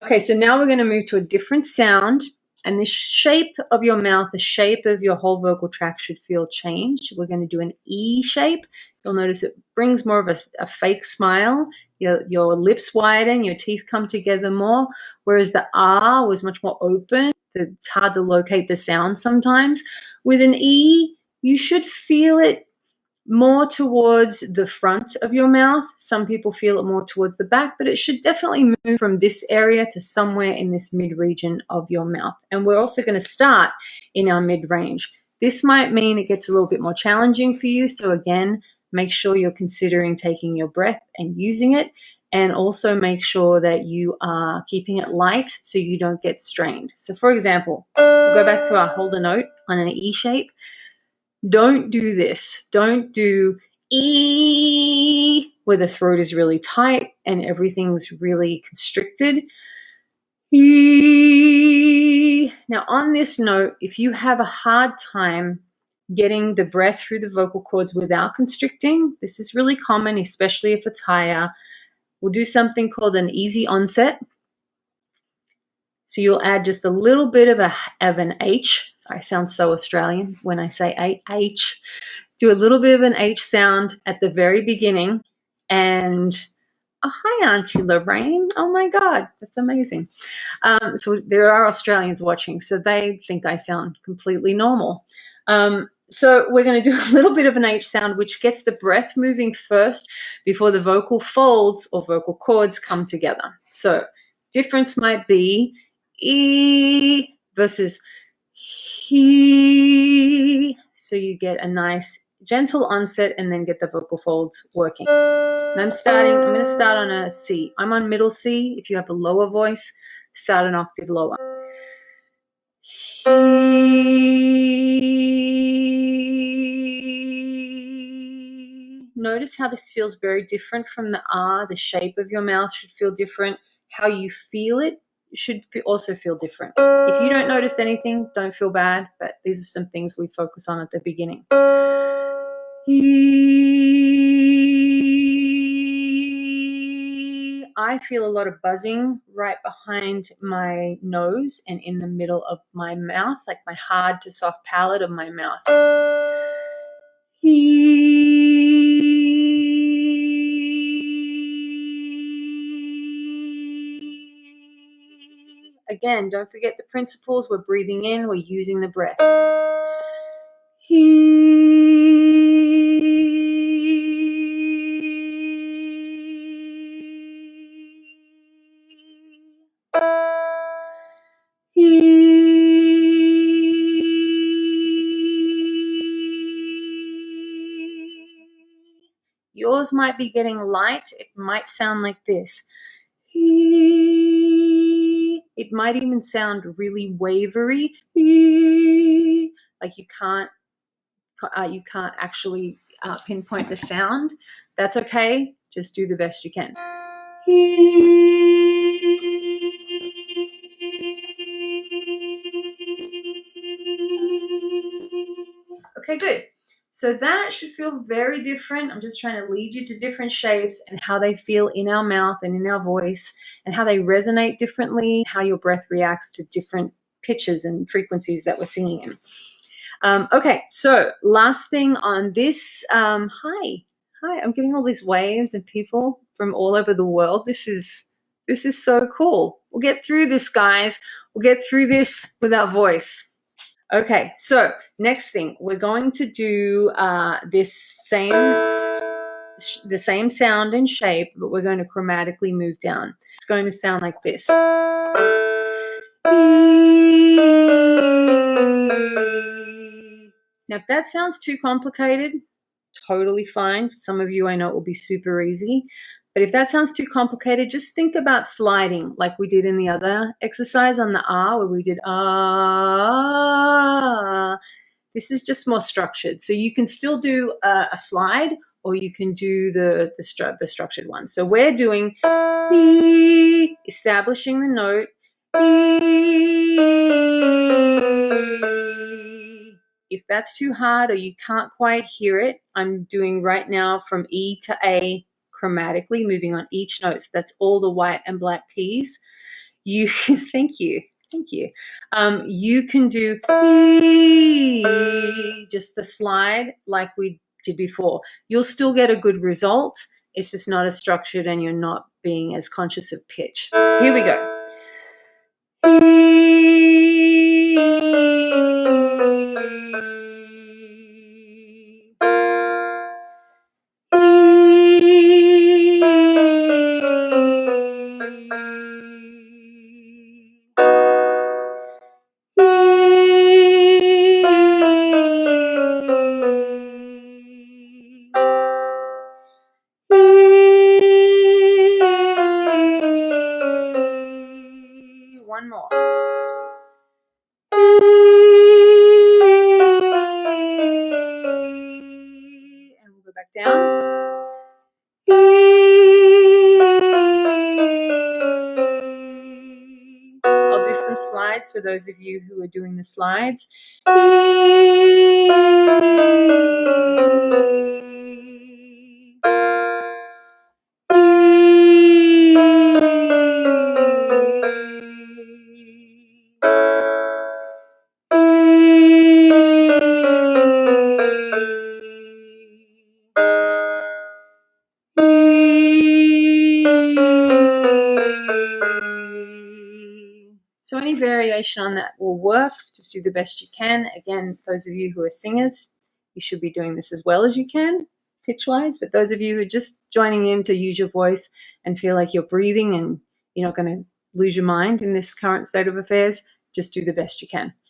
Okay, so now we're going to move to a different sound, and the shape of your mouth, the shape of your whole vocal tract should feel changed. We're going to do an E shape. You'll notice it brings more of a fake smile. Your lips widen, your teeth come together more, whereas the R was much more open. It's hard to locate the sound sometimes. With an E, you should feel it more towards the front of your mouth. Some people feel it more towards the back, but it should definitely move from this area to somewhere in this mid-region of your mouth. And we're also going to start in our mid-range. This might mean it gets a little bit more challenging for you. So again, make sure you're considering taking your breath and using it. And also make sure that you are keeping it light so you don't get strained. So for example, we'll go back to our hold a note on an E shape. Don't do this. Don't do E where the throat is really tight and everything's really constricted. E. Now on this note, if you have a hard time getting the breath through the vocal cords without constricting, this is really common, especially if it's higher. We'll do something called an easy onset. So you'll add just a little bit of an H. I sound so Australian when I say H. Do a little bit of an H sound at the very beginning. And oh, hi, Auntie Lorraine. Oh, my God, that's amazing. So there are Australians watching, so they think I sound completely normal. So we're going to do a little bit of an H sound, which gets the breath moving first before the vocal folds or vocal cords come together. So difference might be E versus he. So you get a nice gentle onset and then get the vocal folds working. And I'm going to start on a C. I'm on middle C. If you have a lower voice, start an octave lower. He. Notice how this feels very different from the R. The shape of your mouth should feel different. How you feel it should also feel different. If you don't notice anything, don't feel bad, but these are some things we focus on at the beginning. I feel a lot of buzzing right behind my nose and in the middle of my mouth, like my hard to soft palate of my mouth. Again, don't forget the principles. We're breathing in, we're using the breath. Yours might be getting light. It might sound like this. It might even sound really wavery, like you can't actually pinpoint the sound. That's okay. Just do the best you can. Okay, good. So that should feel very different. I'm just trying to lead you to different shapes and how they feel in our mouth and in our voice and how they resonate differently, how your breath reacts to different pitches and frequencies that we're singing in. Okay, so last thing on this. Hi, I'm getting all these waves and people from all over the world. This is so cool. We'll get through this, guys. We'll get through this with our voice. Okay, so next thing, we're going to do the same sound and shape, but we're going to chromatically move down. It's going to sound like this. Now, if that sounds too complicated, totally fine. For some of you, I know it will be super easy. But if that sounds too complicated, just think about sliding like we did in the other exercise on the R, where we did ah. This is just more structured. So you can still do a slide, or you can do the structured one. So we're doing E, establishing the note. E. If that's too hard or you can't quite hear it, I'm doing right now from E to A chromatically, moving on each note. So that's all the white and black keys. You can, thank you. You can do E, just the slide like we did before. You'll still get a good result. It's just not as structured and you're not being as conscious of pitch. Here we go. One more. And we'll go back down. I'll do some slides for those of you who are doing the slides. So any variation on that will work. Just do the best you can. Again, those of you who are singers, you should be doing this as well as you can, pitch-wise. But those of you who are just joining in to use your voice and feel like you're breathing and you're not going to lose your mind in this current state of affairs, just do the best you can.